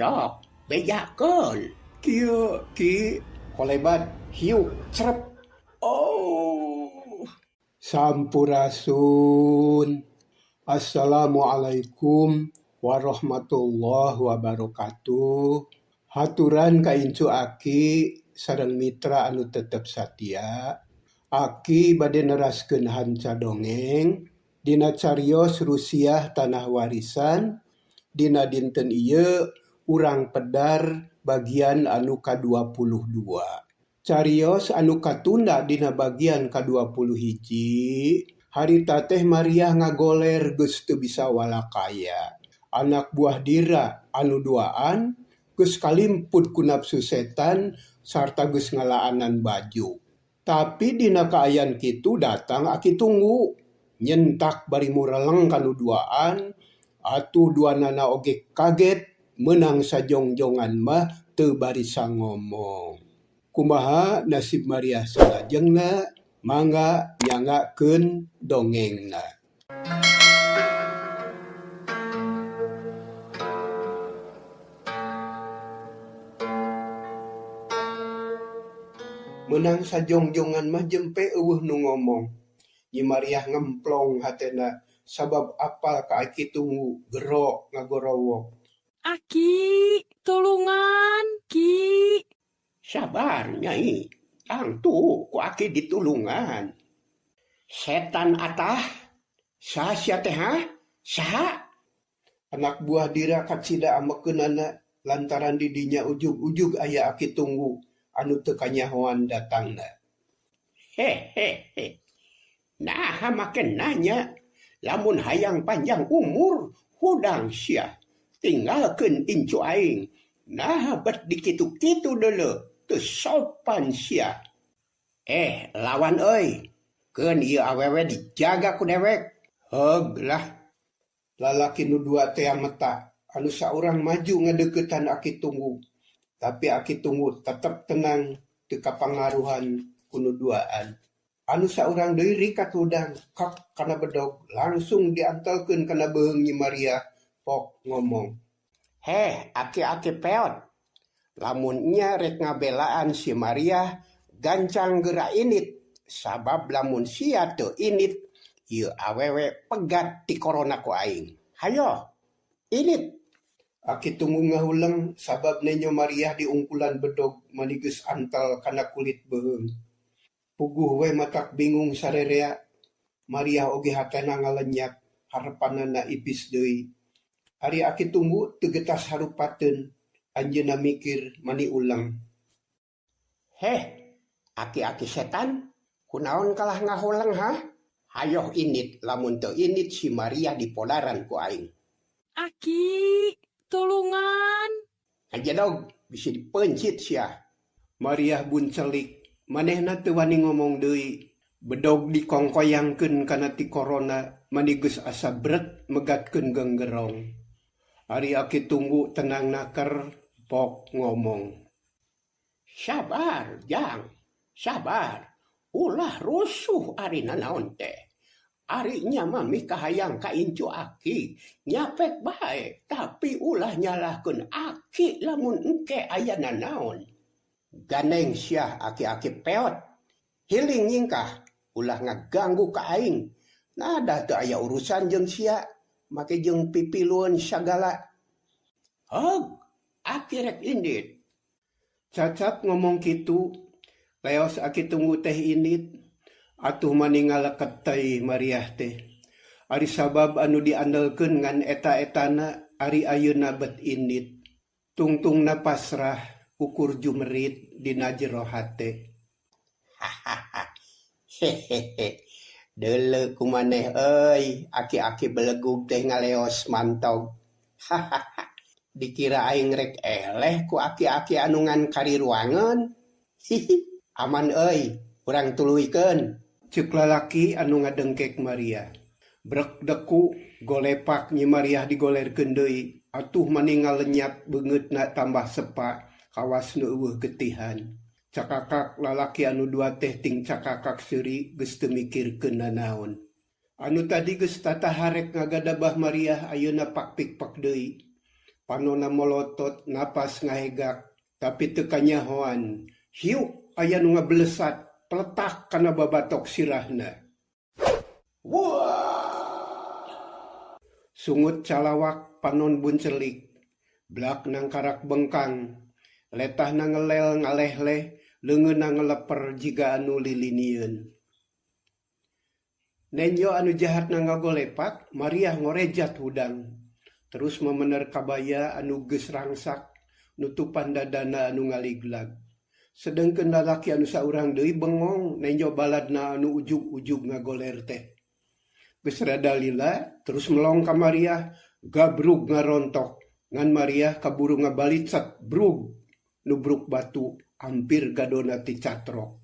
Sok, bejakeun. Kieu Ki kolebat hiu cerep. Oh, Sampurasun. Assalamualaikum warahmatullahi wabarakatuh. Haturan ka incu Aki sareng mitra anu tetep satia. Aki bade neraskeun hanca dongeng dina cariyos Rusiah Tanah Warisan dina dinten ieu urang pedar bagian anu ka-22. Cariyos anu katunda dina bagian ka-21 harita teh Maria ngagoler geus teu bisa walakaya. Anak buah dira anu duaan geus kalimput ku nafsu setan sarta geus ngalaanan baju. Tapi dina kaayan kitu datang Aki tunggu. Nyentak bari mureleng kanu duaan, atuh duanana oge kaget menang sajongjongan mah teu barisa ngomong. Kumaha nasib Maria salajengna, mangga nyangakeun dongengna. Menang sajongjongan mah jempe eueuh nu ngomong. Nyi Maria ngemplong hatena sabab apal ka Aki tunggu gero ngagorowok. Aki, tulungan, Ki. sabar Nyai. Tangtu ku Aki ditulungan. Setan atah, saha sia teh ha? Saha? Anak buah dira katsida amekeunana lantaran di dinya ujug-ujug aya Aki tunggu anu teu kanyahoan datangna. Hehehe. Nah make nanya, lamun hayang panjang umur, hudang sia. Tinggalkeun incu aing. Nah bet dikitu-kitu deuleu, teu sopan sia. Lawan euy, keun ieu awewe dijaga ku dewek. Heug lah. Lalaki nu dua teh mata anu saurang maju ngadeuketan Aki tunggu. Tapi Aki tunggu tetep tenang teu kapangaruhan ku nu duaan. Anu saurang deui rikat hudang kak kana bedog langsung diantelkeun kana beung Nyi Maria pok ngomong. Aki-aki peot. Lamun nya rek ngabelaan si Maria, gancang geura init. Sabab lamun sia teu init, ieu awewe pegat ti corona ku aing. Hayo, init. Aki tunggu ngahuleng sabab Nyi Maria diungkulan bedog manigeus antal kana kulit beung. Puguh we matak bingung sarerea. Maria oge hatena ngalenyap, harepanana ipis deui. Ari Aki tunggu teu getas harupateun, anjeunna mikir mani ulang. Aki-aki setan, kunaon kalah ngahuleng ha? Hayo init, lamun teu init si Maria dipolaran ku aing. Aki, tulungan. Ajedog, bisa dipencit sia. Maria buncelik. Manehna teu wani ngomong deui. Bedog dikongkoyangkeun kana ti corona manigeus asa bret megatkeun genggerong. Ari Aki tunggu tenang naker pok ngomong. Sabar, Jang. Sabar. Ulah rusuh arina naon teh. Ari nya mah mika hayang ka incu Aki. Nyapek bae, tapi ulah nyalahkeun Aki lamun engke ayana naon. Ganeng sia aki-aki peot. Hiling nyingkah, ulah ngaganggu ka aing. Nada teu aya urusan jeung sia, make jeung pipilueun sagala. Heug, Aki rek indit. Cacap ngomong kitu, leos Aki tunggu teh init, atuh maningaleket teh Maria teh. Ari sabab anu diandelkeun ngan eta-etana ari ayeuna bet init. Tungtungna pasrah, ukur jumerit dina jero hate. Hehehe. Deuleu kumaneh euy, aki-aki belegug teh ngaleos mantog. Dikira aing rek eleh ku aki-aki anu ngan kari ruangan. Aman euy, urang tuluikeun. Ceuk lalaki anu ngadengkek Maria. Brek deku golepak Nyi Maria digolerkeun deui. Atuh maningal lenyap beungeutna tambah sepa. Kawasna eueuh getihan. Cakakak lalaki anu dua teh ting cakakak seuri geus teu mikirkeun nanaon. Anu tadi geus tataharek ngagadabah Maria ayeuna pakpik-pak deui. Panonna molotot napas ngahegak, tapi teu kanyahoan. Hiuk aya nu ngablesat peletak kana babatok sirahna. Wah! Sungut calawak panon buncelik, blak nang karak bengkang, letahna ngelel ngalehleh, leungeunna ngeleper jiga anu lilinieun. Nenyo anu jahatna ngagolepak, Maria ngorejat hudang. Terus memener kabaya anu geus rangsak, nutupan dadana anu ngaliglag. Sedengkeun lalaki anu saurang deui bengong, nenyo baladna anu ujug-ujug ngagoler teh. Geus rada lila, terus melong ka Maria, gabrug ngarontok. Ngan Maria kaburu ngabalicet, brug, nubruk batu, hampir gadona ti catrok.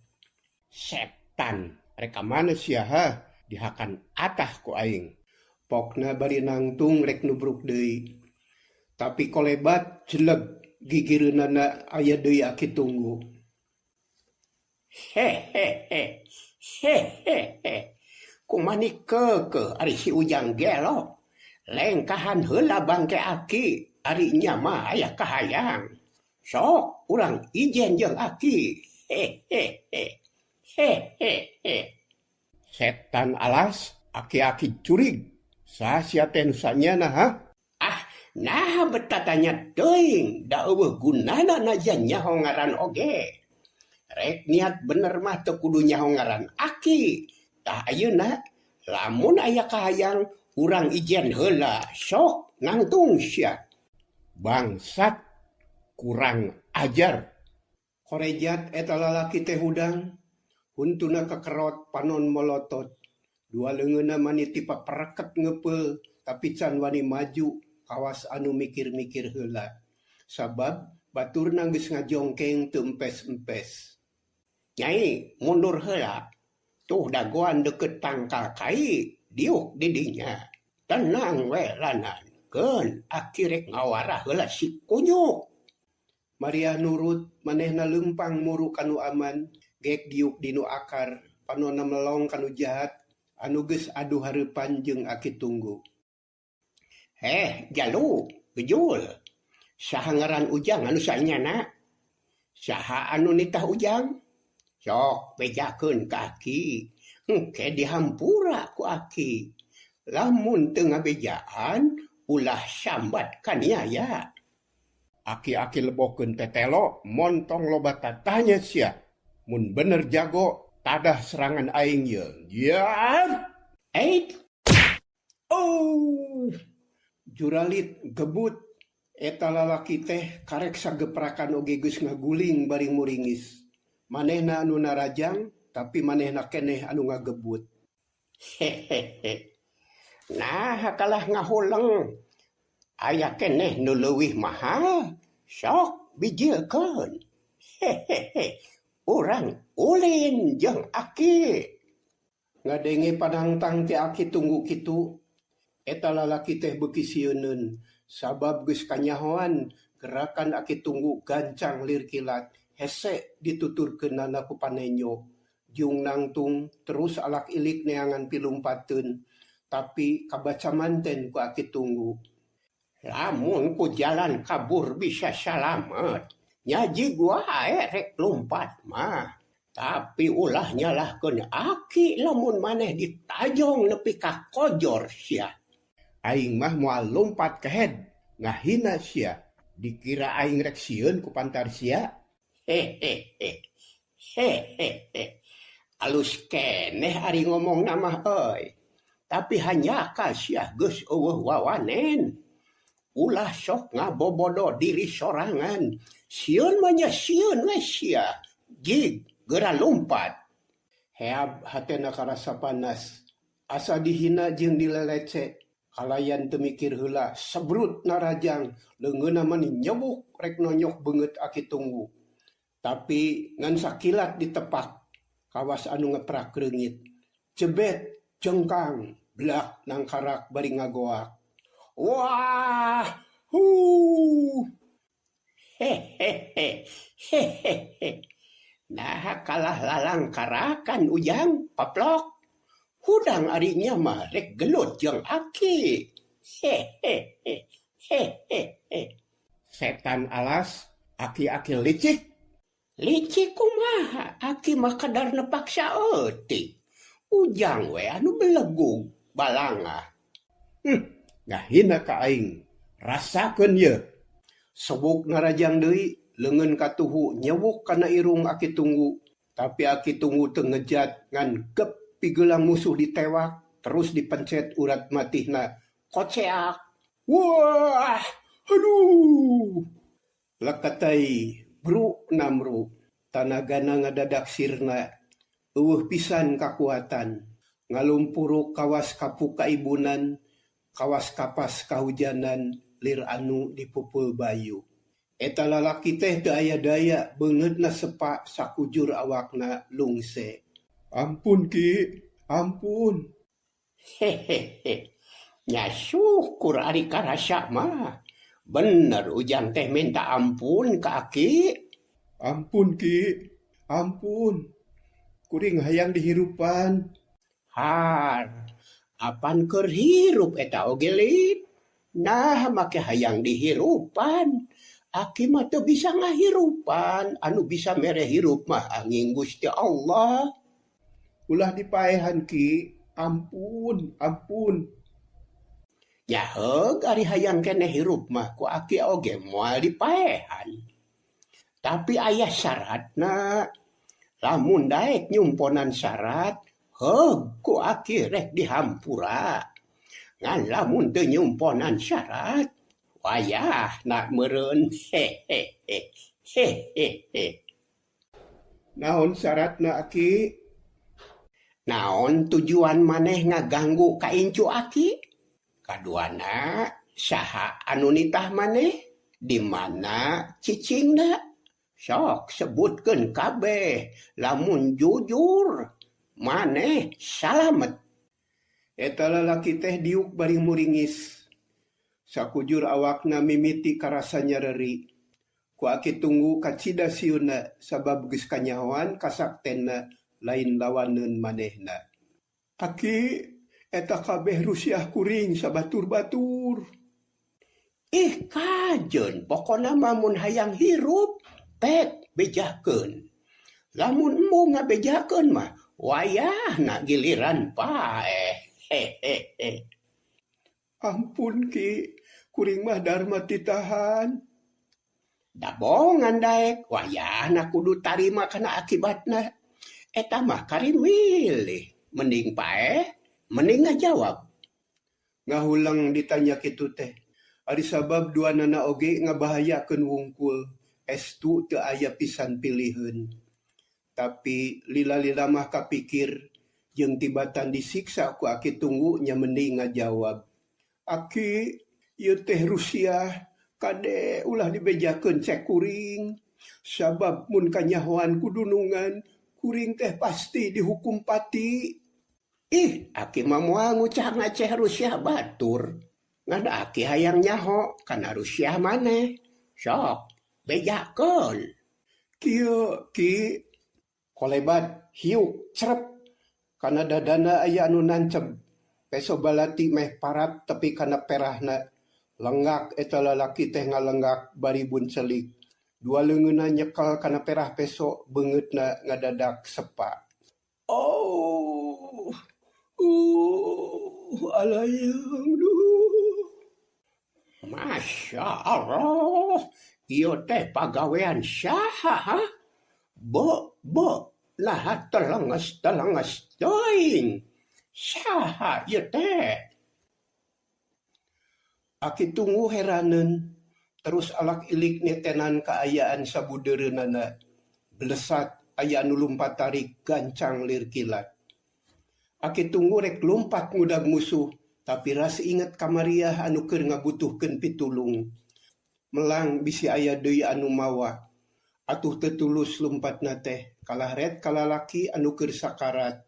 Setan, reka mana sia ha? Dihakan atah ku aing. Pokna bari nangtung rek nubruk deui. Tapi kolebat jeleg gigireunana aya deui aki tunggu. Hehehe. Hehehe. Kumani keke ari si Ujang gelo. Lengkahan heula bangke aki. Ari nya mah aya kahayang. Sok urang ijen jeung aki. Hehehe. Hehehe. Setan alas, aki-aki curig. Sasia tensanya ha? Nah betatanya teuing. Da eueuh gunana najan nyaho ngaran oge. Rek niat bener mah teu kudu nyaho ngaran aki. Tah ayeuna lamun aya kahayang urang ijen heula. Sok nangtung sia. Bangsat, kurang ajar. Korejat eta lalaki teh hudang. Huntuna kekerot panon molotot. Dua leungeunna mani tipa pereket ngeupeuh, tapi can wani maju kawas anu mikir-mikir heula. Sabab baturna geus ngajongkeng teu empes-empes. Nyai mundur heula. Tuh dagoan deket tangkal kai. Diuk di dinya. Tenang we lanan. Keun aki rek ngawara heula si kunyuk. Maria nurut, manehna leumpang muru kanu aman, gek diuk dinu akar, panonna melong kanu jahat, anu geus adu hareupan jeung aki tunggu. Jalu, gejul. Saha ngaran Ujang anu saenyana? Saha anu nitah Ujang? Sok bejakeun ka aki. Engke dihampura ku aki. Lamun teu ngabejaan, ulah sambat kaniaya. Aki-aki lebokeun tetelo, montong loba tatanya sia. Mun bener jago, tadah serangan aing ye. Ya! Oh! Juralit gebut. Eta lalaki teh karek sageprakan oge geus ngaguling bari muringis. Manehna anu narajang, tapi manehna keneh anu ngagebut. Hehehe. Nah kalah ngahuleng. Aya keneh nu leuwih mahal. Sok bijilkeun. Hehehe. Urang ulin jeung aki. Ngadenge panangtang ti aki tunggu kitu. Eta lalaki teh beuki sieuneun. Sabab geus kanyahoan gerakan aki tunggu gancang lir kilat. Hese dituturkeunana ku panenyo. Jung nangtung terus alak ilik neangan pilumpateun. Tapi kabaca manten ku aki tunggu. Lamun ku jalan kabur bisa salamet. Nyaji gua rek lompat mah. Tapi ulah nyalahkeun aki lamun maneh ditajong nepi ka kojor sia. Aing mah moal lompat ke head. Ngahina sia. Dikira aing rek sieun ku pantar sia. Hehehe. Hehehe. Alus keneh ari ngomong nama euy. Tapi hanya ka sia geus eueuh wawanen. Ulah sok ngabobodo diri sorangan. Sieun mah nya sieun we sia. Jig geura lompat. Heab hatena karasa panas. Asa dihina jeung dilelece. Kalayan teu mikir heula, sebrut narajang, leungeunna mani nyebuk rek nonyok beungeut aki tunggu. Tapi ngan sakilat ditepak, kawas anu ngeprak reungit. Jebet, jengkang, blak nang karak bari ngagoak. Wah! Hehehe. Hehehe. Nah kalah lalang karakan Ujang, paplok. Hudang arinya mah rek gelut jeung aki. Hehehe. Hehehe. Setan alas, aki-aki licik. Licik kumaha, aki mah kadar nepaksa eutik. Ujang we anu belegug balangah. Ngahina ka aing. Rasakeun ye. Sebuk narajang deui, leungeun katuhu nyewuk kana irung Aki Tunggu. Tapi Aki Tunggu teu ngejat ngan gep pigelang musuh ditewak, terus dipencet urat matihna. Koceak. Wah, aduh. Lekatai bru namru, tanagana ngadadak sirna, eueuh pisan kakuatan, ngalumpuruk kawas kapuk kaibunan, kawas kapas kahujanan, lir anu dipupul bayu. Eta lalaki teh teu aya daya, beungeutna sepak sakujur awakna lungse. Ampun Ki, ampun. Hehehe. Nya syukur ari karasa mah. Bener Ujang teh minta ampun ka aki. Ampun Ki, ampun. Kuring hayang dihirupan. Har, apan keur hirup eta oge lid. Nah, make hayang dihirupan. Aki mah teu bisa ngahirupan, anu bisa mere hirup mah angin Gusti Allah. Ulah dipaehan Ki, ampun, ampun. Ya heug ari hayang keneh hirup mah ku aki oge moal dipaehan. Tapi aya syaratna. Lamun daek nyumponan syarat, heug ku aki rek dihampura. Ngan lamun teu nyumponan syarat, wayah nak meureun. Hehehe. Hehehe. Naon syaratna Aki? Naon tujuan maneh ngaganggu ka incu aki? Kaduana, saha anu nitah maneh? Di mana cicingna? Sok sebutkeun kabeh, lamun jujur, maneh salamet. Eta lalaki teh diuk bari muringis. Sakujur awakna mimiti karasa nyareri. Ku Aki Tunggu kacida siuna sabab geus kanyahoan kasaktena lain lawaneun manehna. Aki, eta kabeh rusiah kuring sabatur-batur. Kajeun, pokona mamun hayang hirup, pek bejakeun. Lamun embung ngabejakeun mah, wayah nak giliran paeh. Hehehe. Ampun Ki, kuring mah darma titahan. Dabongan daek, wayah nak kudu tarima kana akibatna. Eta mah kari milih, mending paeh, mending ngajawab. Ngahulang ditanya kitu teh. Ari sabab dua nana oge ngabahayakeun wungkul. Estu teu aya pisan piliheun. Tapi lila-lila mah kapikir jeung tibatan disiksa ku Aki Tunggu nya mending ngajawab. Aki, ieu teh rusiah, kade ulah dibejakeun cek kuring. Sabab mun kanyahoan kudunungan, kuring teh pasti dihukum pati. Aki mah moal ngucah ngaceh rusiah batur. Ngan aki hayang nyaho kana rusiah maneh. Sok, bejakeun. Kieu, Ki, kolebat hiuk cerep. Kana dadana aya anu nanceb. Peso balati meh parat tepi kana perahna. Lenggak eta lalaki teh ngalenggak bari buncelik. Dua leungeunna nyekel kana perah peso beungeutna ngadadak sepa. Oh, alayang duh. Masya Allah, ieu teh pagawean saha? Nah telenges teuing. Saha ieu teh? Aki Tunggu heraneun, terus alak ilik netenan kaayaan sabudeureunana. Blesat aya anu lumpat tarik gancang lir kilat. Aki Tunggu rek lompat ngudag musuh, tapi ras inget kamariah anu keur ngabutuhkeun pitulung. Melang bisi aya deui anu mawa. Atuh teu tulus lompatna teh, kalah red kalalaki anu keur sakarat.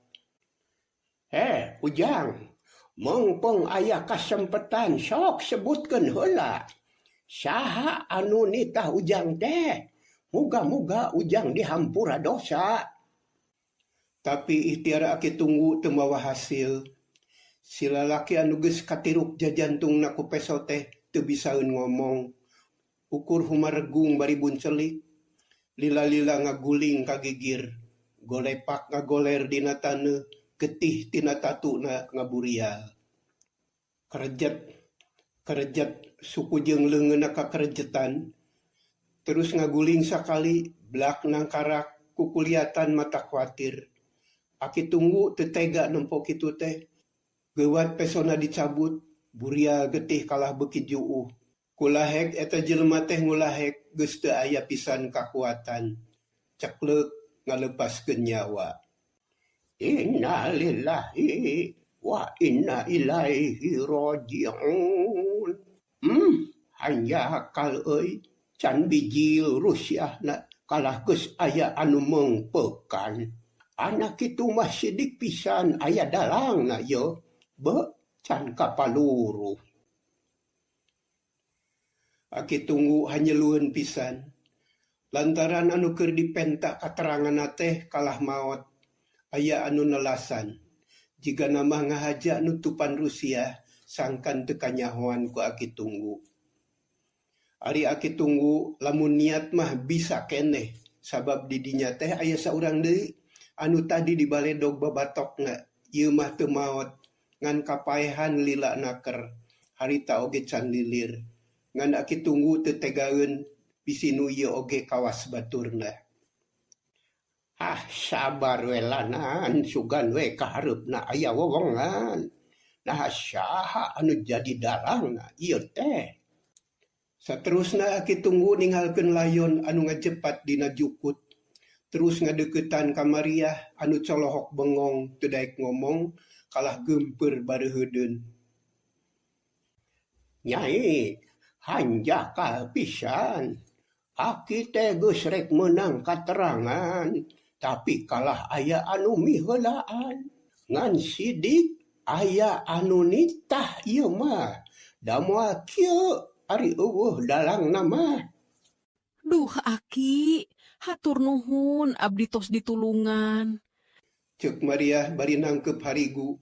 Ujang, mengpong aya kasempetan sok sebutkeun heula. Saha anu nitah Ujang teh? Muga-muga Ujang dihampura dosa. Tapi ikhtiar Aki Tunggu teu mawa hasil. Si lalaki anu geus katiruk jajantungna ku peso teh teu teu bisaeun ngomong. Ukur humaregung bari buncelik. Lila-lila ngaguling kagigir. Golepak ngagoler dina taneuh, getih tina tatuna ngaburial. Kerejat suku jeung leungeunna kakerejetan. Terus ngaguling sakali, blak nangkarak kukuliatan mata kuatir. Aki tunggu teu tega nempo kitu teh. Geuwat pesona dicabut, burial getih kalah beuki juuh. Kulahek eta jelema teh ngulahek geus teu aya pisan kakuatan. Cekleuk ngalepaskeun nyawa. Inna lillahi wa inna ilaihi raji'un. Hanya kal euy can bijil Rusiana kalah geus aya anu mengpekan. Anak kitu mah sidik pisan aya dalangna yo. Can kapaluru. Aki tunggu hanyelueun pisan. Lantaran anu keur dipentak kateranganna teh kalah maot. Aya anu nelasan. Jika nama ngahaja nutupan Rusia, sangkan teu kanyahoan ku aki tunggu. Ari aki tunggu lamun niat mah bisa keneh. Sabab di dinya teh aya saurang deui anu tadi dibaledog babatokna. Ieu mah teu maot. Ngan kapaehan lila naker, harita oge can lilir. Ngan aki tunggu teu tegaeun bisinu ieu oge kawas baturna. Sabar we lanan, sugan we kahareupna aya wewengan. Nah saha anu jadi dalangna ieu teh. Saterusna aki tunggu ninggalkeun layon anu ngajepat dina jukut. Terus ngadeuketan ka Mariah anu colohok bengong teu daek ngomong. Kalah gempeur bareuheudeun. Nyai, hanjaka pisan. Aki teh geus rek meunang katerangan, tapi kalah aya anu miheulaan. Ngan sidik aya anu nitah ieu mah. Da moal kieu ari eueuh dalangna mah. Duh Aki, hatur nuhun abdi tos ditulungan. Ceuk Mariah bari nangkep harigu,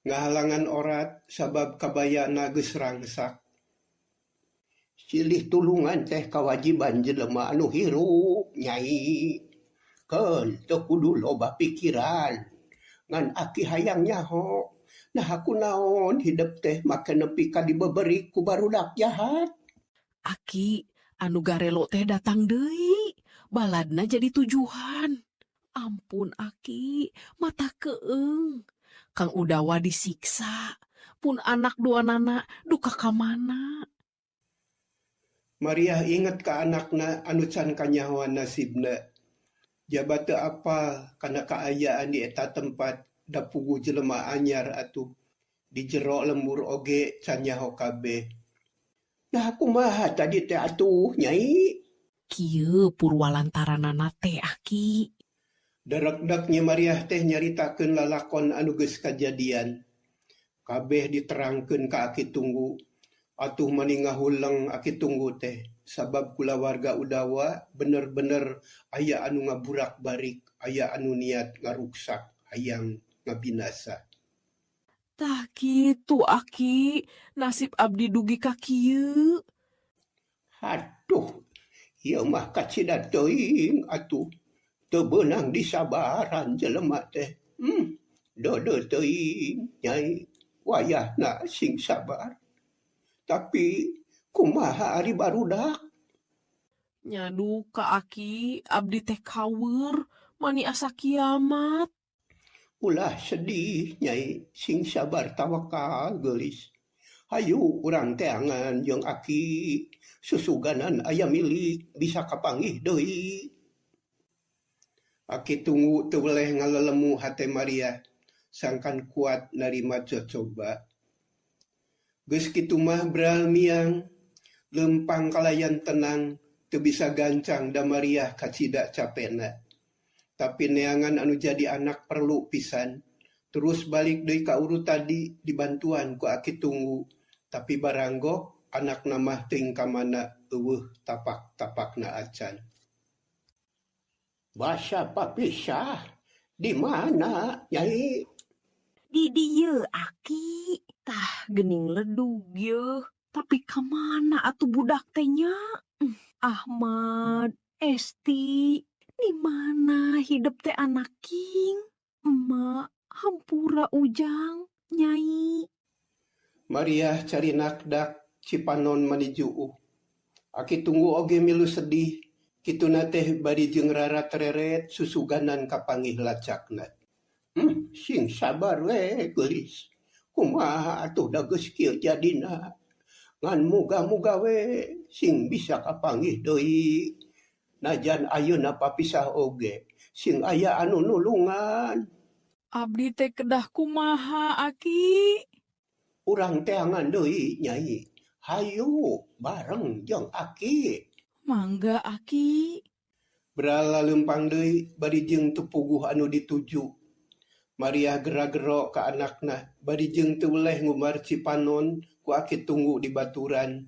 ngahalangan orat sabab kabayana geus rangsak. Silih tulungan teh kawajiban jelema anu hirup, Nyai. Keun teu kudu loba pikiran. Ngan aki hayang nyaho. Nah aku naon hidup teh make nepi ka dibeberi ku barudak jahat. Aki, anu garelo teh datang deui. Baladna jadi tujuan. Ampun Aki, mata keeng. Kang Udawa disiksa. Pun anak duanana duka kamana. Mariah inget ka anakna anu can kanyahoan nasibna. Jabat teu apal kana kaayaan di eta tempat da puguh jelema anyar atuh. Di jero lembur oge can nyaho kabeh. Nah kumaha tadi teh atuh, Nyai? Kieu purwalantaranana teh Aki. Darak-daknya Mariah teh nyaritakeun lalakon anu geus kajadian. Kabeh diterangkeun ka aki tunggu. Atuh mani ngahuleng aki tunggu teh. Sabab kulawarga Udawa bener-bener aya anu ngaburak-barik, aya anu niat ngaruksak, hayang ngabinasa. Tah kitu Aki, nasib abdi dugi ka kieu. Aduh, ieu mah kacida teuing atuh. Teu beunang disabaran jelema teh. Dodo teuing, Nyai. Wayahna sing sabar. Tapi kumaha ari barudak? Nyadu ka Aki, abdi teh kaweur, mani asa kiamat. Ulah sedih, Nyai. Sing sabar tawakal geulis. Hayu urang teh angan jeung Aki. Susuganan aya milik bisa kapanggih deui. Aki tunggu teu weleh ngalelemu hate Mariah. Sangkan kuat narima cocoba. Geus kitu mah beral miang. Lempang kalayan tenang. Teu bisa gancang da Mariah kacida capena. Tapi neangan anu jadi anak perlu pisan. Terus balik deui ka urut tadi dibantuan ku aki tunggu. Tapi baranggok anak namah teuing ka mana eueuh tapak-tapakna acan. Basa papisah. Di mana, Nyai? Di dieu Aki. Tah geuning ledug yeuh. Tapi kemana atuh budak tehnya? Ahmad, Esti, di mana hidup teh anak king? Emak, hampura Ujang, Nyai. Maria cari nakdak Cipanon manijuu. Aki tunggu oge milu sedih. Kituna teh bari jeung rara tereret susuganan kapangih lacakna. Sing sabar we geulis. Kumaha atuh da geus kieu jadina. Ngan muga-muga we sing bisa kapanggih deui. Najan ayeuna papisah oge, sing aya anu nulungan. Abdi teh kedah kumaha, Aki? Urang teh angan deui Nyai. Hayu bareng jeung Aki. Mangga, Aki. Berala lempang deui bari jeung teu puguh anu dituju. Maria gera-gero ka anakna bari jeung teu weleh ngumbar Cipanon ku Aki tunggu di baturan.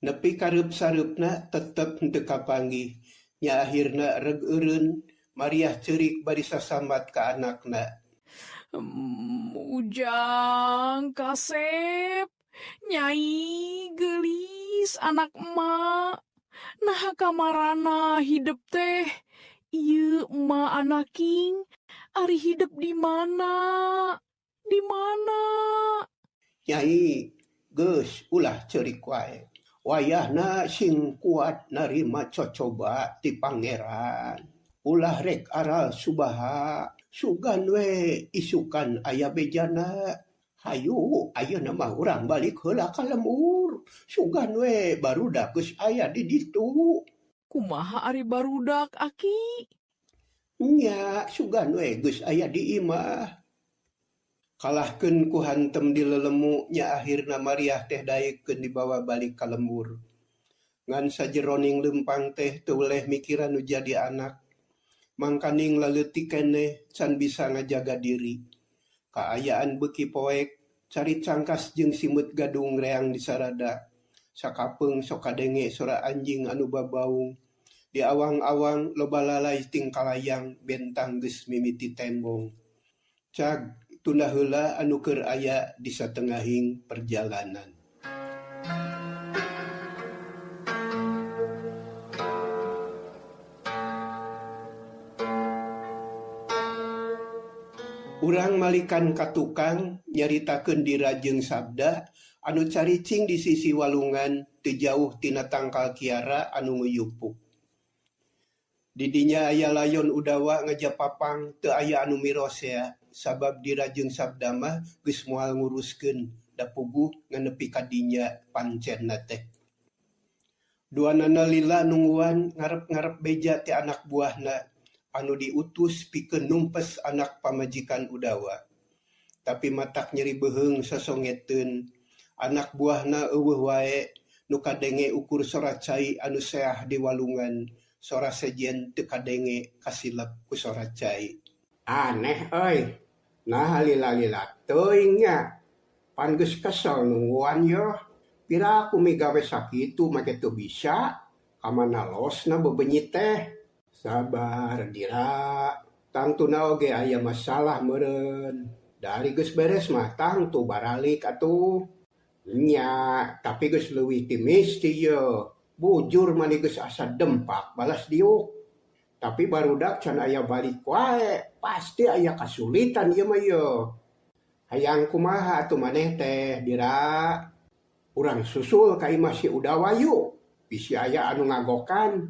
Nepi kareup-sareupna tetep henteu kapanggih. Nya akhirna reg eureun Maria ceurik bari sasambat ka anakna. Ujang, Kasep, Nyai, geulis, anak emak. Nah kamarana hidup teh. Ieu emak anak king. Ari hidup di mana? Di mana? Nyai geus ulah ceurik wae. Wayahna sing kuat narima cocoba ti pangeran. Ulah rek aral subaha. Sugan we isukan aya bejana. Hayu ayeuna mah urang balik heula ka lembur. Sugan we barudak geus aya di ditu. Kumaha ari barudak, Aki? Nya sugan we geus aya di imah. Kalahkeun ku hantem di lelemu nya akhirna Maria teh daekeun dibawa balik ka lembur. Ngan sajeroning lempang teh teu weleh mikiran nu jadi anak. Mangkaning laleutik keneh can bisa ngajaga diri. Kaayaan beuki poek cari cangkas jeung simut gadung reang di sarada. Sakapeung sok kadenge sora anjing anu babaung. Di awang-awang loba lalai tingkalayang bentang geus mimiti tembong. Cag tunda heula anu keur aya di satengahing perjalanan. Urang malikan ka tukang nyaritakeun dira jeung sabda anu caricing di sisi walungan teu jauh tina tangkal kiara anu nguyupuk. Di dinya aya layon udawa ngajapapang teu aya anu mirosea sabab dira jeung sabda mah geus moal nguruskeun da puguh nganepi ka dinya pancenna teh. Duanana lila nungguan ngarep-ngarep beja ti anak buahna anu diutus pikeun numpes anak pamajikan udawa. Tapi matak nyeri beheung sasongeteun anak buahna eueuh wae nu kadenge ukur sora cai anu seah di walungan. Sora sejen teu kadenge kasilep ku sora cai. Aneh euy. Nah lila-lila teuing nya. Pan geus kesel nungguan yo. Pira aku migawe sakitu make teu bisa. Kamana losna bebenyit teh. Sabar dira. Tangtuna oge aya masalah meureun. Dari geus beres mah tangtu baralik atuh. Nya, tapi geus leuwih ti misti yo. Bujur mani geus asa dempak balas diuk. Tapi barudak can aya balik wae, pasti aya kasulitan ieu mah yo. Hayang kumaha atuh maneh teh dira? Urang susul ka imah si udawa yuk. Bisi aya anu ngagokan.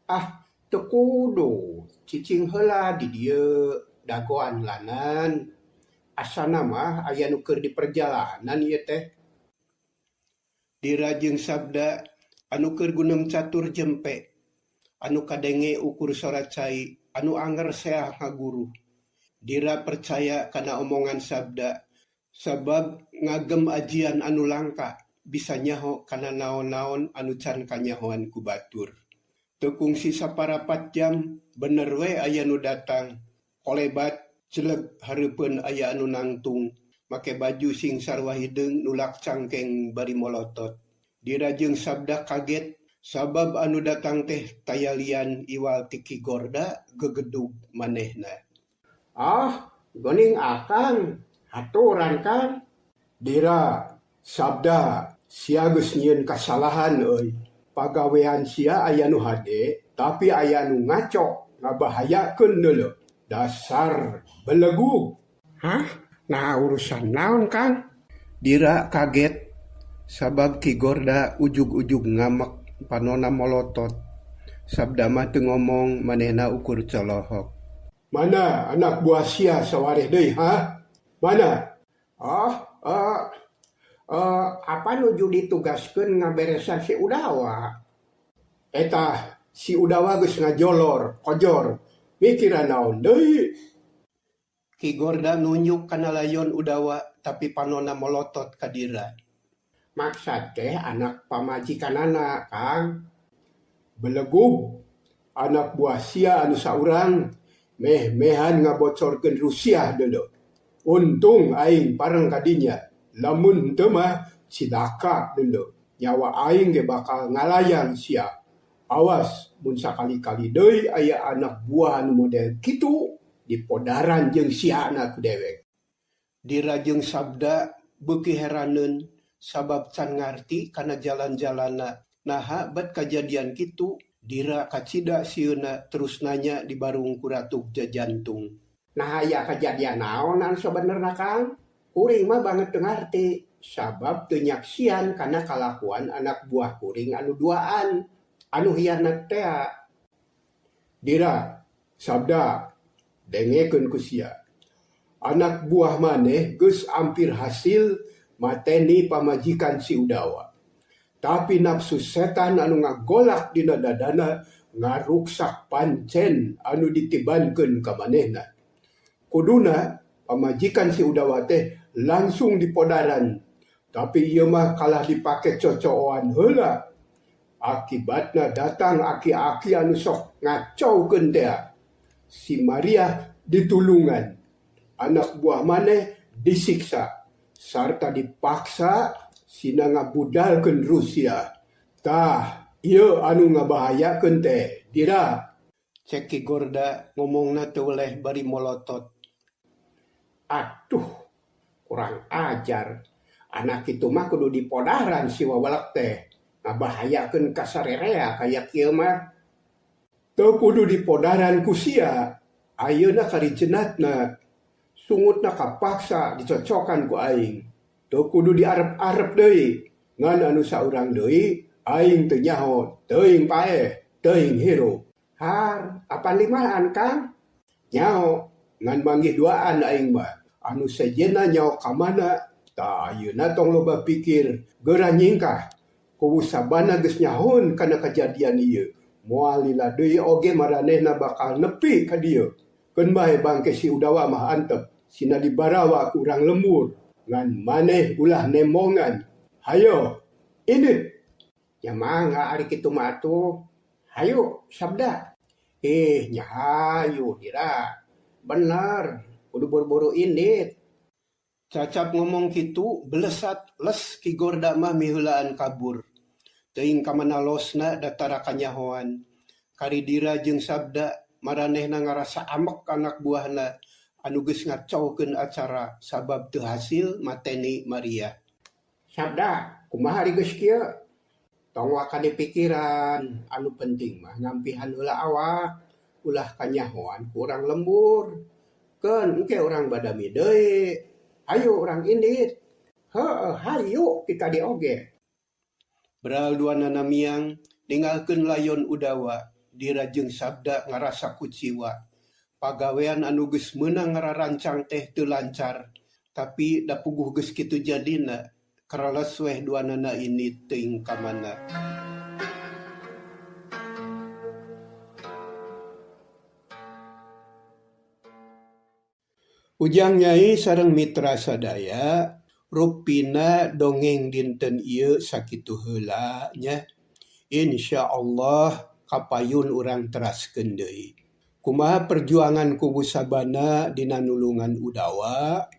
Ah, teu kudu. Cicing heula di dieu dagoan lanan. Asana mah aya nu keur di perjalanan ieu teh. Dira jeung sabda anu keur gunem catur jempe, anu kadenge ukur sora cai, anu anger seah ngaguru. Dira percaya kana omongan sabda, sabab ngagem ajian anu langka, bisa nyaho kana naon-naon anu can kanyahoan ku batur. Teu kungsi saparapat jam, bener we aya nu datang, kolebat celeg hareupeun aya anu nangtung, make baju sing sarua hideung nulak cangkeng bari molotot. Dira jeung sabda kaget sabab anu datang teh tayalian iwal tiki gorda gegedug manehna. Ah, geuning akang, haturan kan? Dira, sabda, sia geus nyieun kasalahan euy. Pagawean sia aya nu hade, tapi aya nu ngaco ngabahayakeun deuleu. Dasar belegug. Hah? Nah urusan naon Kang? Dira kaget sabab Ki Gorda ujug-ujug ngamek panonna molotot. Sabda mah teu ngomong manehna ukur colohok. Mana anak buah sia sawareh deui ha? Mana? Oh, apa nuju ditugaskeun ngaberesan si Udawa? Eta si Udawa geus ngajolor, kojor. Mikiran naon deui? Ki Gorda nunjuk kana layon Udawa tapi panonna molotot ka Dira. Maksud teh anak pamajikanana, Kang. Belegug, anak buah sia anu saurang meh-mehan ngabocorkeun Rusia deuleu. Untung aing pareng kadinya. Lamun teu mah cidaka deuleu. Nyawa aing ge bakal ngalayang sia. Awas mun sakali-kali deui aya anak buah anu model kitu dipodaran jeung siana ku dewek. Dira jeung Sabda beuki heraneun sabab can ngarti kana jalan-jalanna. Naha bet kajadian kitu, Dira kacida sieuna terus nanya di barung ku Ratu Jajantung. Nah aya kejadian naonan sebenarnya Kang? Kuring mah banget teu ngarti. Sabab teu nyaksian kana kalakuan anak buah kuring anu duaan. Anu hianat teh. Dira, Sabda, dengekeun ku sia. Anak buah maneh geus ampir hasil mateni pamajikan si Udawa. Tapi nafsu setan anu ngagolak dina dadana ngaruksak pancen anu ditibankeun ka manehna. Kuduna pamajikan si Udawa teh langsung dipodaran. Tapi ieu mah kalah dipake cocoan heula. Akibatna datang aki-aki anu sok ngacaukeun teh. Si Maria ditulungan. Anak buah maneh disiksa sarta dipaksa sina ngabudalkeun Rusia. Tah, ieu anu ngabahayakeun teh. Dira, cek Ki Gorda ngomongna teu leh bari molotot. Atuh, kurang ajar. Anak itu mah kudu dipodaran si wawalak teh. Ngabahayakeun ka sarerea kaya kieu mah. Teu kudu dipodaran ku sia. Ayeuna karijenatna. Sungutna kapaksa dicocokan ku aing. Teu kudu diarep-arep deui. Ngan anu saurang deui aing teu nyaho, teuing paeh, teuing hirup. Har, apa limahan Kang? Nyaho ngan manggih duaan aing mah. Anu sejenna nyaho ka mana? Tah ayeuna tong loba pikir geura nyingkah. Ku sabana geus nyahon kana kejadian ieu. Moal lila deui oge maranehna bakal nepi ka dieu. Keun bae bangke si Udawa mah antep. Sina dibarawa ku urang lembur. Ngan maneh ulah nemongan. Hayo, ini. Ya mangga ari kitu mah atuh. Hayo, Sabda. Nya hayu Dira. Bener, kudu buru-buru indit. Cacap ngomong kitu belesat les Ki Gorda mah miheulaan kabur. Teuing ka mana losna datara kanyahoan. Kari Dira jeung Sabda maranehna ngarasa amek anak buahna anu geus ngacaukeun acara sabab teu hasil mateni Maria. Sabda, kumaha ari geus kieu? Tong waka dipikiran, anu penting mah ngampihan heula awak, ulah kanyahoan ku urang lembur. Keun engke urang badami deui. Hayu urang indit. Heueuh, hayu kita dioge. Beral duanana miang ninggalkeun layon Udawa. Dira jeung Sabda ngarasa kuciwa. Pagawean anu geus meunang ngararancang teh teu lancar. Tapi da puguh geus kitu jadina. Karales weh duanana ini teuing ka mana. Ujang Nyai sareng mitra sadaya rupina dongeng dinten ieu sakitu heula nya. Insyaallah kapayun urang teraskeun deui. Kumaha perjuangan kubu sabana dina nulungan Udawa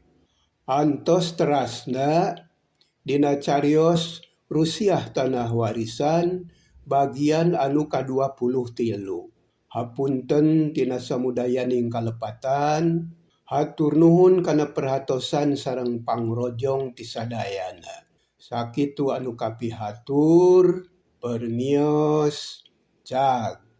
antos terasna dina carios Rusia Tanah Warisan bagian anu ka-23. Hapunten tina samudayaning kalepatan. Hatur nuhun kana perhatosan sareng pangrojong ti sadayana. Sakitu anu kapihatur, permios, jag.